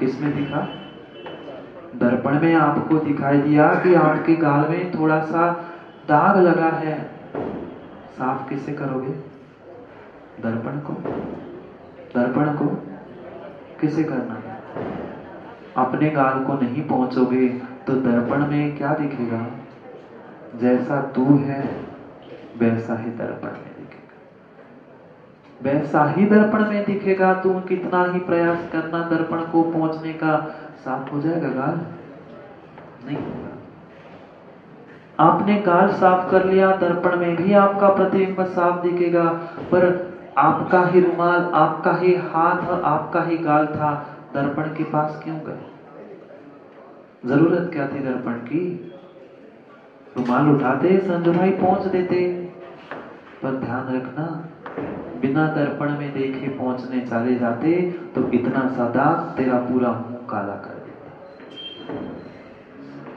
किसमें दिखा? दर्पण में आपको दिखाई दिया कि आपके गाल में थोड़ा सा दाग लगा है। साफ किसे करोगे? दर्पण को। दर्पण को किसे करना है? अपने गाल को नहीं पहुंचोगे तो दर्पण में क्या दिखेगा? जैसा तू है वैसा ही दर्पण में दिखेगा, वैसा ही दर्पण में दिखेगा। तुम कितना ही प्रयास करना दर्पण को पहुंचने का, साफ हो जाएगा गाल? नहीं होगा। आपने गाल साफ कर लिया, दर्पण में भी आपका प्रतिबिंब साफ दिखेगा, पर आपका ही रुमाल, आपका ही हाथ, आपका ही गाल था, दर्पण के पास क्यों गए? जरूरत क्या थी दर्पण की? रुमाल उठाते, संजू भाई पहुंच देते। पर ध्यान रखना, बिना दर्पण में देखे पहुंचने चले जाते तो इतना सा दाग तेरा पूरा मुंह काला कर देता।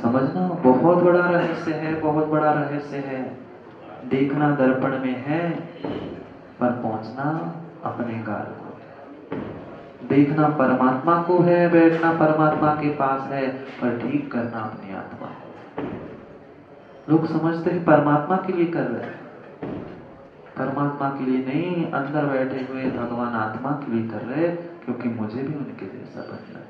समझना, बहुत बड़ा रहस्य है, बहुत बड़ा रहस्य है। देखना दर्पण में है, पर पहुंचना अपने गाल को है। देखना परमात्मा को है, बैठना परमात्मा के पास है, पर ठीक करना अपनी आत्मा को। लोग समझते हैं परमात्मा के लिए कर रहे हैं, परमात्मा के लिए नहीं, अंदर बैठे हुए भगवान आत्मा के लिए कर रहे, क्योंकि मुझे भी उनके जैसा बनना है।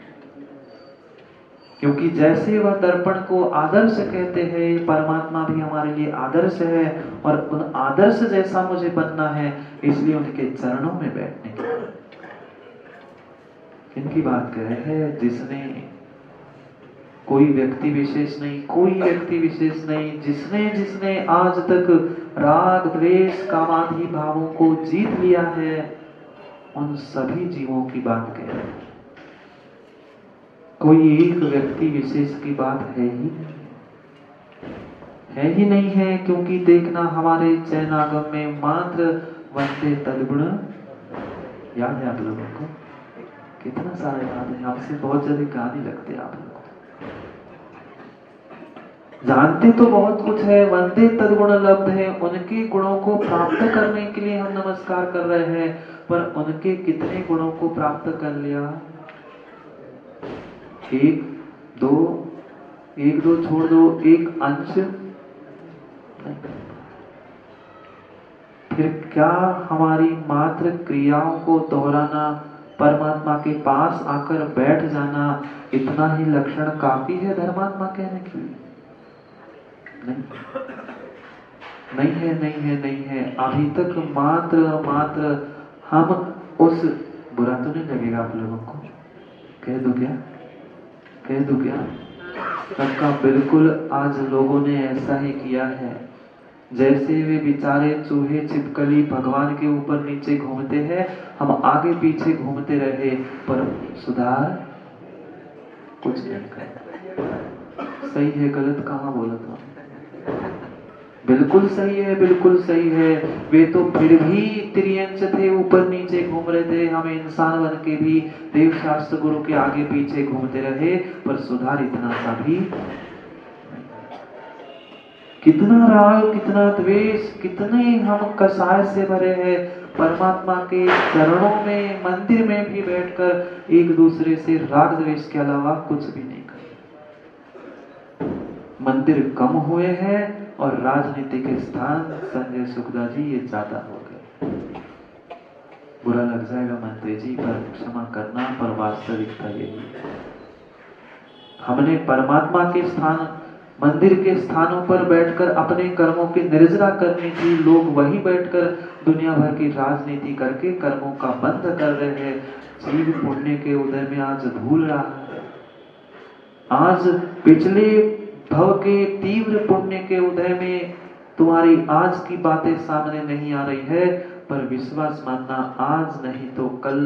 क्योंकि जैसे वह दर्पण को आदर्श कहते हैं, परमात्मा भी हमारे लिए आदर्श है, और उन आदर्श जैसा मुझे बनना है, इसलिए उनके चरणों में बैठने की किनकी बात कर रहे हैं? जिसने, कोई व्यक्ति विशेष नहीं, कोई व्यक्ति विशेष नहीं, जिसने जिसने आज तक राग द्वेष कामादि भावों को जीत लिया है, उन सभी जीवों की बात कह रहे हैं। कोई एक व्यक्ति विशेष की बात है ही नहीं है, क्योंकि देखना हमारे चैनागम में मात्र वंदे तद्गुण याद है आप लोगों को? कितना सारा याद है, आपसे बहुत जल्दी गाने लगते आप लोग, जानते तो बहुत कुछ है। वंदे तद्गुण लब्ध है, उनके गुणों को प्राप्त करने के लिए हम नमस्कार कर रहे हैं, पर उनके कितने गुणों को प्राप्त कर लिया? एक दो छोड़ दो, एक अंश नहीं। फिर क्या हमारी मात्र क्रियाओं को दोहराना, परमात्मा के पास आकर बैठ जाना, इतना ही लक्षण काफी है धर्मात्मा कहने के लिए? नहीं है। अभी तक मात्र हम उस, बुरा तो नहीं लगेगा आप लोगों को? कह दूं क्या? सबका बिल्कुल आज लोगों ने ऐसा ही किया है, जैसे वे बेचारे चूहे छिपकली भगवान के ऊपर नीचे घूमते हैं, हम आगे पीछे घूमते रहे, पर सुधार कुछ नहीं कर। सही है गलत कहाँ बोला था? बिल्कुल सही है। वे तो फिर भी त्रियंश थे, ऊपर नीचे घूम रहे थे, हम इंसान बन के भी देव शास्त्र गुरु के आगे पीछे घूमते रहे, पर सुधार इतना सा भी। कितना राग, कितना द्वेष, कितने हम कसाय से भरे हैं। परमात्मा के चरणों में, मंदिर में भी बैठकर एक दूसरे से राग द्वेष के अलावा कुछ भी नहीं कर। मंदिर कम हुए हैं और राजनीति के स्थान संजय सुखदा जी ये ज्यादा हो गए। बुरा लग जाएगा मंत्री जी, पर क्षमा करना, पर वास्तविकता यही है। हमने परमात्मा के स्थान, मंदिर के स्थानों पर बैठकर अपने कर्मों की निर्जरा करनी थी, लोग वही बैठकर दुनिया भर की राजनीति करके कर्मों का बंध कर रहे हैं। जीव पुण्य के उदय में आज भूल रहा है, आज पिछले भव के तीव्र पुण्य के उदय में तुम्हारी आज की बातें सामने नहीं आ रही है, पर विश्वास मानना, आज नहीं तो कल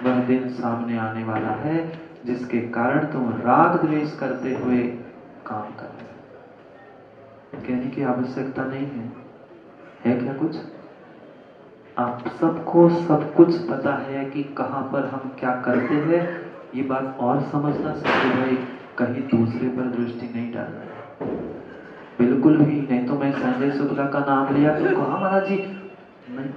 वह दिन सामने आने वाला है, जिसके कारण तुम राग द्वेष करते हुए काम कर रहे हो। कहने की आवश्यकता नहीं है क्या कुछ? आप सबको सब कुछ पता है कि कहां पर हम क्या करते हैं। ये बात और समझना सकते भाई, कहीं दूसरे पर दृष्टि नहीं डालना है, बिल्कुल भी नहीं। तो मैं संजय शुक्ला का नाम लिया तो कहा महाराज जी, नहीं,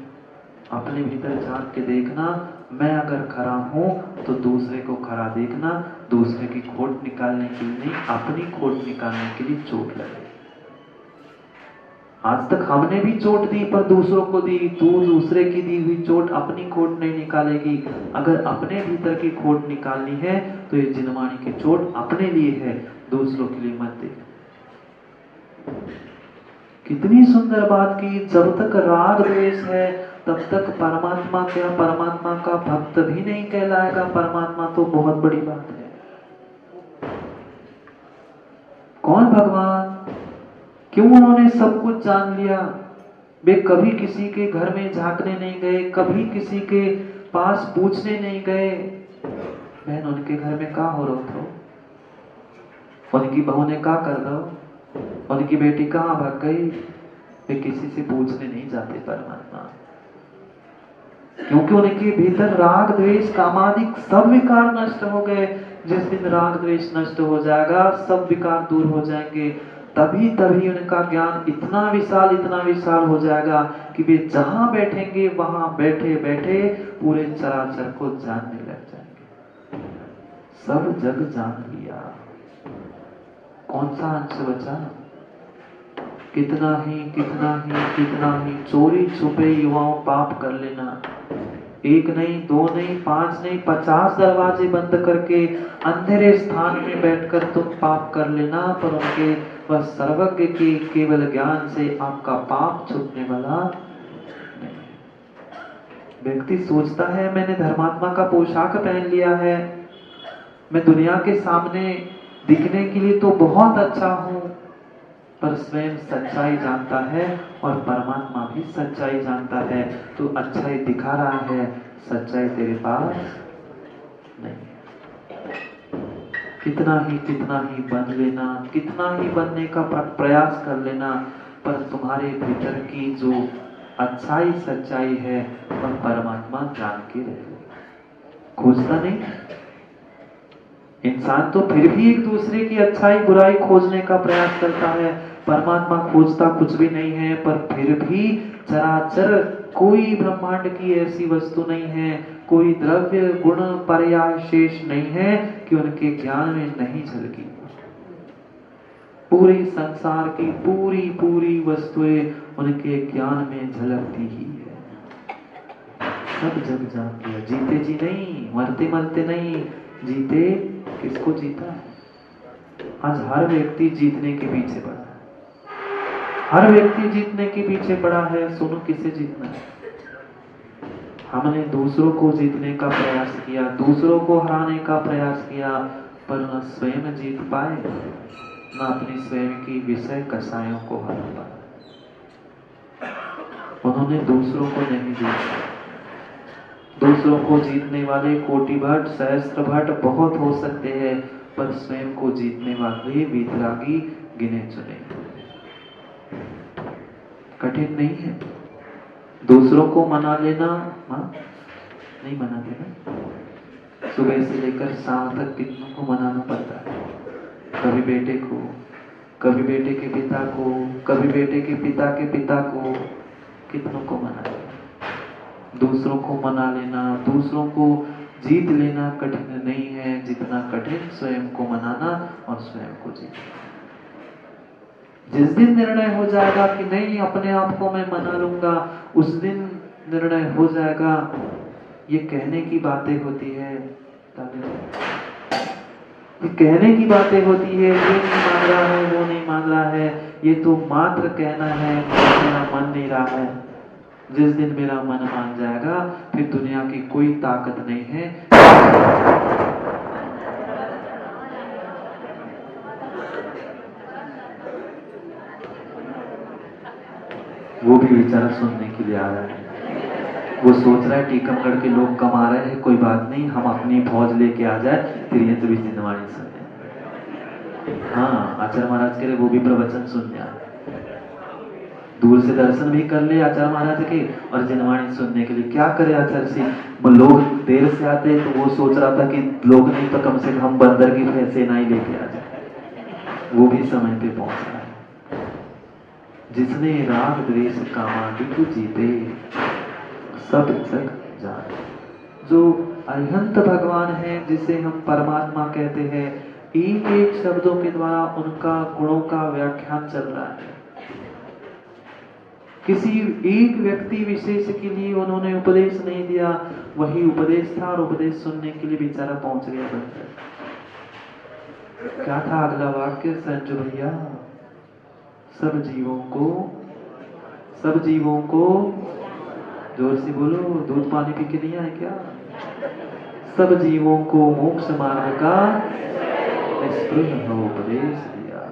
अपने भीतर झांक के देखना, मैं अगर खरा हूं तो दूसरे को खरा देखना, दूसरे की खोट निकालने के लिए नहीं, अपनी खोट निकालने के लिए चोट लगे। आज तक हमने भी चोट दी पर दूसरों को दी, तू दूसरे की दी हुई चोट अपनी खोट नहीं निकालेगी। अगर अपने भीतर की खोट निकालनी है तो ये जिनवाणी की चोट अपने लिए है, दूसरों के लिए मत दे। कितनी सुंदर बात की, जब तक राग द्वेष है तब तक परमात्मा क्या, परमात्मा का भक्त भी नहीं कहलाएगा। परमात्मा तो बहुत बड़ी बात है। कौन भगवान? क्यों उन्होंने सब कुछ जान लिया? वे कभी किसी के घर में झांकने नहीं गए, कभी किसी के पास पूछने नहीं गए। बहन उनके घर में का हो रहा था, उनकी बहू ने का कर दो, उनकी बेटी कहाँ भाग गई, वे किसी से पूछने नहीं जाते परमात्मा। क्योंकि उनके भीतर राग द्वेष कामादिक सब विकार नष्ट हो गए। जिस दिन राग द्वेष नष्ट हो जाएगा, सब विकार दूर हो जाएंगे, तभी तभी उनका ज्ञान इतना विशाल हो जाएगा कि वे जहां बैठेंगे वहां बैठे बैठे पूरे चराचर को जानने लग जाएंगे। सब जग जान लिया। कौन सा अंश बचा? कितना ही चोरी छुपे युवाओं पाप कर लेना। एक नहीं, दो नहीं, 5 नहीं, 50 दरवाजे बंद करके अंधेरे स्थान में बैठकर तुम पाप कर लेना, पर उनके वह सर्वज्ञ के केवल ज्ञान से आपका पाप छूटने वाला नहीं। व्यक्ति सोचता है मैंने धर्मात्मा का पोशाक पहन लिया है, मैं दुनिया के सामने दिखने के लिए तो बहुत अच्छा हूं, पर स्वयं सच्चाई जानता है और परमात्मा भी सच्चाई जानता है। तो अच्छाई दिखा रहा है, सच्चाई तेरे पास नहीं। कितना ही बन लेना, कितना ही बनने का प्रयास कर लेना, पर तुम्हारे भीतर की जो अच्छाई सच्चाई है वह परमात्मा जान के रहे। खोजता नहीं इंसान तो फिर भी एक दूसरे की अच्छाई बुराई खोजने का प्रयास करता है। परमात्मा खोजता कुछ भी नहीं है, पर फिर भी चराचर कोई ब्रह्मांड की ऐसी वस्तु नहीं है, कोई द्रव्य गुण पर्याय शेष नहीं है कि उनके ज्ञान में नहीं झलकी। पूरे संसार की पूरी वस्तुएं उनके ज्ञान में झलकती ही है। सब जग जान लिया। जीते जी नहीं, मरते मरते नहीं, जीते किसको जीता है? आज हर व्यक्ति जीतने के पीछे पड़ा है, हर व्यक्ति जीतने के पीछे पड़ा है। सुनो किसे जीतना है? हमने दूसरों को जीतने का प्रयास किया, दूसरों को हराने का प्रयास किया, पर न स्वयं जीत पाए, न अपनी स्वयं की विषय कसायों को हरा पाए। उन्होंने दूसरों को नहीं जीता। दूसरों को जीतने वाले कोटि भट्ट सहस्त्र भट्ट बहुत हो सकते हैं, पर स्वयं को जीतने वाले वीतरागी गिने चुने। कठिन नहीं है। दूसरों को मना लेना, नहीं मनाते ना। सुबह से लेकर शाम तक कितनों को मनाना पड़ता है। कभी बेटे को, कभी बेटे के पिता को, कभी बेटे के पिता को, कितनों को मना लेना। दूसरों को मना लेना, दूसरों को जीत लेना कठिन नहीं है, जितना कठिन स्वयं को मनाना और स्वयं को जीतना। जिस दिन निर्णय हो जाएगा कि नहीं अपने आप को मैं मना लूंगा, उस दिन निर्णय हो जाएगा। ये कहने की बातें होती है, ये कहने की बातें होती है, ये नहीं मान रहा है, वो नहीं मान रहा है, ये तो मात्र कहना है, मेरा मन नहीं रहा है। जिस दिन मेरा मन मान जाएगा, फिर दुनिया की कोई ताकत नहीं है। वो भी बेचारा सुनने के लिए आ रहा है। वो सोच रहा है टीकमगढ़ के लोग कमा रहे हैं, कोई बात नहीं, हम अपनी फौज लेके आ जाए, फिर ये तो भी जिंदवाणी सुने। हाँ, आचार्य महाराज के लिए वो भी प्रवचन सुनने आए, दूर से दर्शन भी कर ले आचार्य महाराज के और जिनवाणी सुनने के लिए। क्या करे आचार्य सिंह, लोग देर से आते तो वो सोच रहा था कि लोग नहीं तो कम से कम बंदर की सेना ही लेके आ जाए। वो भी समय पे पहुंच रहा है। जिसने राग द्वेष कामादि को जीते, सब जग जाने। जो अरिहंत भगवान है, जिसे हम परमात्मा कहते हैं, एक एक शब्दों के द्वारा उनका गुणों का व्याख्यान चल रहा है। किसी एक व्यक्ति विशेष के लिए उन्होंने उपदेश नहीं दिया, वही उपदेश था और उपदेश सुनने के लिए बेचारा पहुंच गया बनकर। क्या था अगला वाक्य संजू भैया? सब जीवों को जोर से बोलो, दूध पानी पी के नहीं आए क्या? सब जीवों को मोक्ष मार्ग का निष्पृह उपदेश दिया।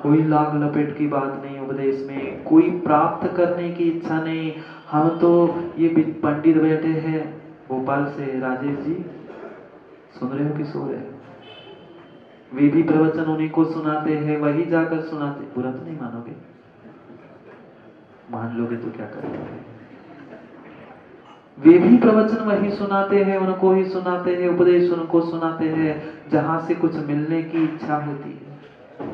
कोई लाग लपेट की बात नहीं उपदेश में, कोई प्राप्त करने की इच्छा नहीं। हम तो ये पंडित बैठे हैं भोपाल से, राजेश जी सुन रहे हो कि सो रहे हो? वे भी प्रवचन उन्हीं को सुनाते हैं, वही जाकर सुनाते। बुरा तो नहीं मानोगे? मान लोगे तो क्या करोगे? वे भी प्रवचन वही सुनाते हैं, उनको ही सुनाते हैं, उपदेश उनको सुनाते हैं जहां से कुछ मिलने की इच्छा होती है।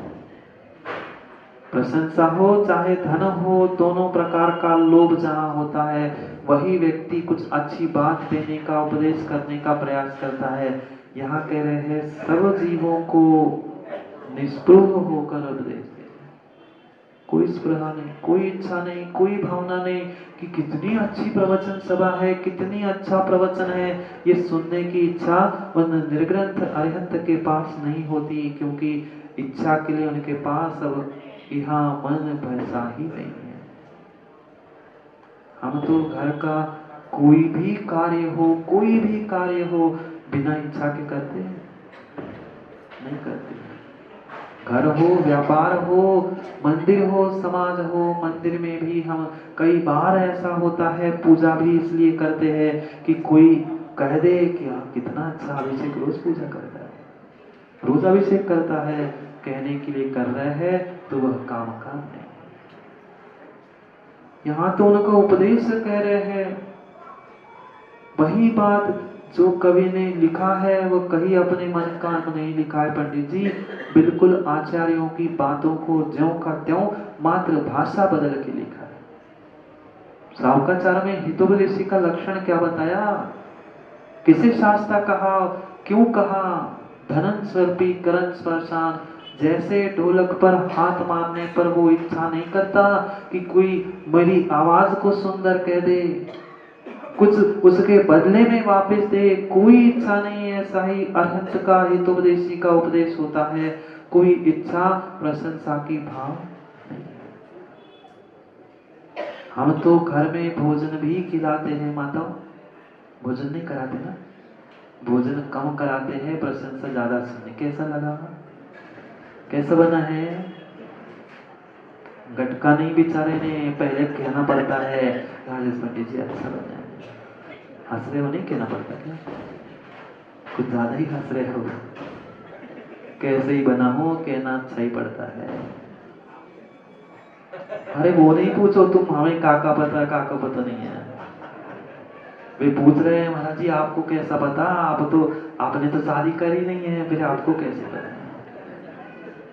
प्रशंसा हो चाहे धन हो, दोनों प्रकार का लोभ जहां होता है, वही व्यक्ति कुछ अच्छी बात देने का, उपदेश करने का प्रयास करता है। यहाँ कह रहे हैं सब जीवों को निष्पृह होकर उपदेश दे। कोई स्पृहा नहीं, कोई इच्छा नहीं, कोई भावना नहीं कि कितनी अच्छी प्रवचन सभा है, कितनी अच्छा प्रवचन है, ये सुनने की इच्छा उन निर्ग्रंथ अरिहंत के पास नहीं होती, क्योंकि इच्छा के लिए उनके पास अब यहाँ मन पैसा ही नहीं है। हम तो घर का कोई भी कार्य हो बिना इच्छा के करते हैं? नहीं करते। घर हो, व्यापार हो, मंदिर हो, समाज हो, मंदिर में भी हम कई बार ऐसा होता है, पूजा भी इसलिए करते हैं कि कोई कह दे कि आप कितना अच्छा अभिषेक रोज पूजा करता है, रोज अभिषेक करता है, कहने के लिए कर रहे हैं, तो वह काम नहीं। यहाँ तो उनका उपदेश कह रहे हैं, वही बात जो कवि ने लिखा है वो कहीं अपने मन का नहीं लिखा है पंडित जी, बिल्कुल आचार्यों की बातों को ज्यों का त्यों मात्र भाषा बदल के लिखा है। श्रावकाचार्य में हितोपदेशी का लक्षण क्या बताया, किसे शास्त्र कहा, क्यों कहा? धनन स्वरूपी करण स्पर्शान, जैसे ढोलक पर हाथ मारने पर वो इच्छा नहीं करता कि कोई मेरी आवाज को सुंदर कह दे, कुछ उसके बदले में वापस दे, कोई इच्छा नहीं है। ऐसा ही अरिहंत का हितोपदेशी का उपदेश होता है, कोई इच्छा प्रशंसा की भाव नहीं। हम तो घर में भोजन भी खिलाते हैं माताओं, भोजन नहीं कराते ना, भोजन कम कराते हैं, प्रशंसा ज्यादा सुनने। कैसा लगा, कैसा बना है? गटका नहीं बेचारे ने पहले कहना पड़ता है राजेश पंडित जी अच्छा बना है। हंस रहे हो? नहीं कहना पड़ता क्या? कुछ ज्यादा ही हंस रहे हो। कैसे ही बना हो कहना अच्छा ही पड़ता है। अरे वो नहीं पूछो तुम, हमें काका पता नहीं है। वे पूछ रहे हैं महाराज जी आपको कैसा पता, आपने तो शादी करी नहीं है, फिर आपको कैसे पता?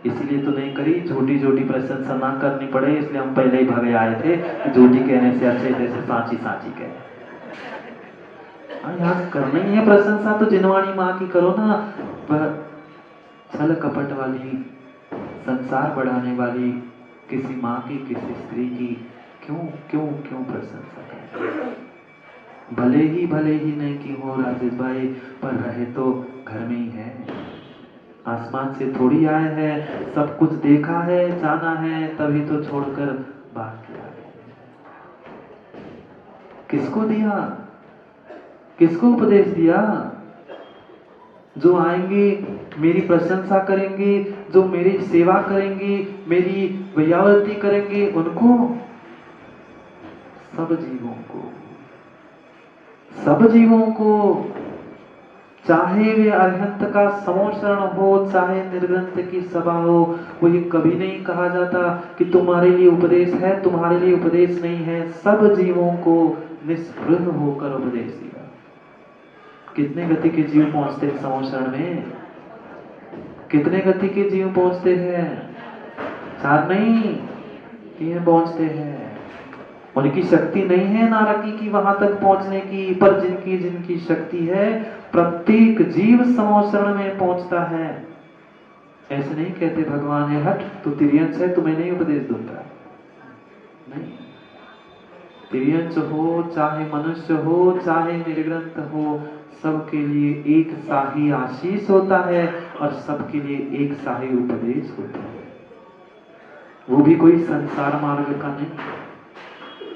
इसलिए तो नहीं करी, झूठी प्रशंसा ना करनी पड़े, इसलिए हम पहले ही भागे आए थे। झूठी कहने से अच्छे जैसे सांची कहे। यहाँ करनी है प्रशंसा तो जिनवाणी माँ की करो ना, छल कपट वाली, संसार बढ़ाने वाली किसी माँ की, किसी स्त्री की क्यों प्रशंसा करें? भले ही नहीं की हो राजेश भाई, पर रहे तो घर में ही है, आसमान से थोड़ी आए हैं, सब कुछ देखा है, जाना है, तभी तो छोड़कर भाग गया। किसको दिया, किसको उपदेश दिया? जो आएंगे मेरी प्रशंसा करेंगे, जो मेरी सेवा करेंगे, मेरी वैयावृत्ति करेंगे, उनको? सब जीवों को, चाहे वे अरिहंत का समोचरण हो, चाहे निर्ग्रंथ की सभा हो, वो ये कभी नहीं कहा जाता कि तुम्हारे लिए उपदेश है, तुम्हारे लिए उपदेश नहीं है। सब जीवों को निष्पृह होकर उपदेश दिया। कितने गति के जीव पहुंचते हैं समोचरण में? कितने गति के जीव पहुंचते हैं? 4 नहीं 3 पहुंचते हैं। उनकी शक्ति नहीं है नारकी की वहां तक पहुंचने की, पर जिनकी जिनकी शक्ति है प्रत्येक जीव समोशरण में पहुंचता है। ऐसे नहीं कहते भगवान है हट तू तिर्यंश है तुम्हें नहीं उपदेश दूंगा, नहीं। तिर्यंश हो चाहे मनुष्य हो चाहे निर्ग्रंथ हो, सबके लिए एक शाही आशीष होता है और सबके लिए एक शाही उपदेश होता है। वो भी कोई संसार मार्ग का नहीं,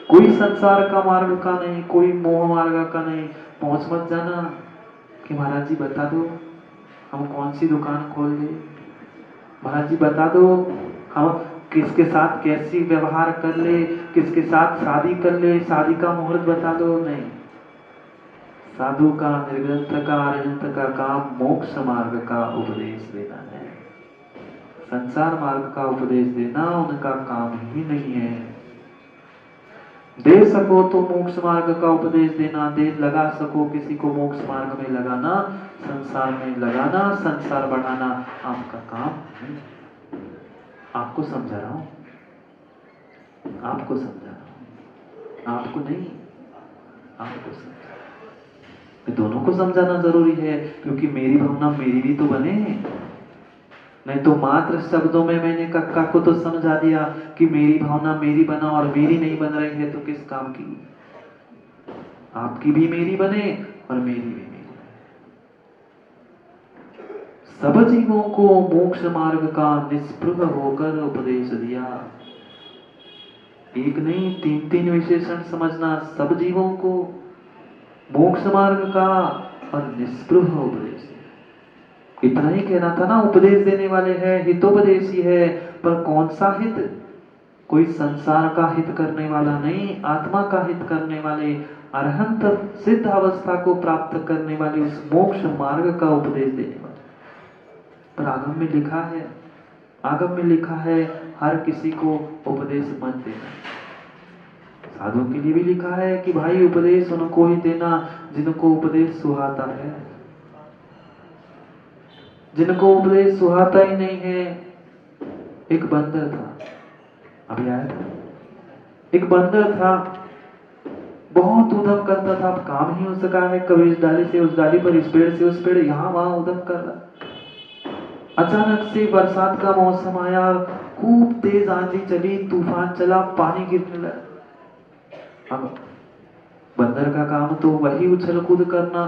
कोई संसार का मार्ग का नहीं, कोई मोह मार्ग का नहीं। पहुंच मत जाना कि महाराज जी बता दो हम कौन सी दुकान खोल दे, महाराज जी बता दो हम किसके साथ कैसी व्यवहार कर ले, किसके साथ शादी कर ले, शादी का मुहूर्त बता दो, नहीं। साधु का, निर्ग्रंथ का, अरिहंत का काम मोक्ष मार्ग का उपदेश देना है। संसार मार्ग का उपदेश देना उनका काम ही नहीं है। दे सको तो मोक्ष मार्ग का उपदेश देना, दे लगा सको किसी को मोक्ष मार्ग में लगाना, संसार में लगाना, संसार बढ़ाना आपका काम नहीं। आपको समझा रहा हूं, आपको समझा रहा हूं, आपको नहीं, आपको समझा। दोनों को समझाना जरूरी है, क्योंकि मेरी भावना मेरी भी तो बने। नहीं तो मात्र शब्दों में मैंने कक्का को तो समझा दिया कि मेरी भावना मेरी बना और मेरी नहीं बन रही है तो किस काम की। आपकी भी मेरी बने और मेरी भी मेरी बने। सब जीवों को मोक्ष मार्ग का निष्पृह होकर उपदेश दिया। एक नहीं तीन तीन विशेषण समझना, सब जीवों को मोक्ष मार्ग का और निष्पृह उपदेश। इतना ही कहना था ना, उपदेश देने वाले हैं, हितोपदेशी है, पर कौन सा हित? कोई संसार का हित करने वाला नहीं, आत्मा का हित करने वाले, अरहंत सिद्ध अवस्था को प्राप्त करने वाले उस मोक्ष मार्ग का उपदेश देने वाले। पर आगम में लिखा है, आगम में लिखा है हर किसी को उपदेश मत देना। साधुओं के लिए भी लिखा है कि भाई उपदेश उनको ही देना जिनको उपदेश सुहाता है। जिनको उपदेश सुहाता ही नहीं है, एक बंदर था, अभी आया था, एक बंदर था, बहुत उद्यम करता था, अब काम ही हो सका है, कभी इस डाली से उस डाली पर, इस पेड़ से उस पेड़, यहां वहां उद्यम कर रहा। अचानक से बरसात का मौसम आया, खूब तेज आंधी चली, तूफान चला, पानी गिरने लगा। अब बंदर का काम तो वही उछल कूद करना,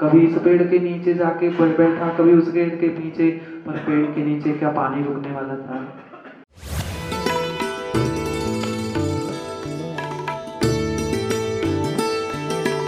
कभी इस पेड़ के नीचे जाके बैठा, कभी उस पेड़ के पीछे, पर पेड़ के नीचे क्या पानी रुकने वाला था?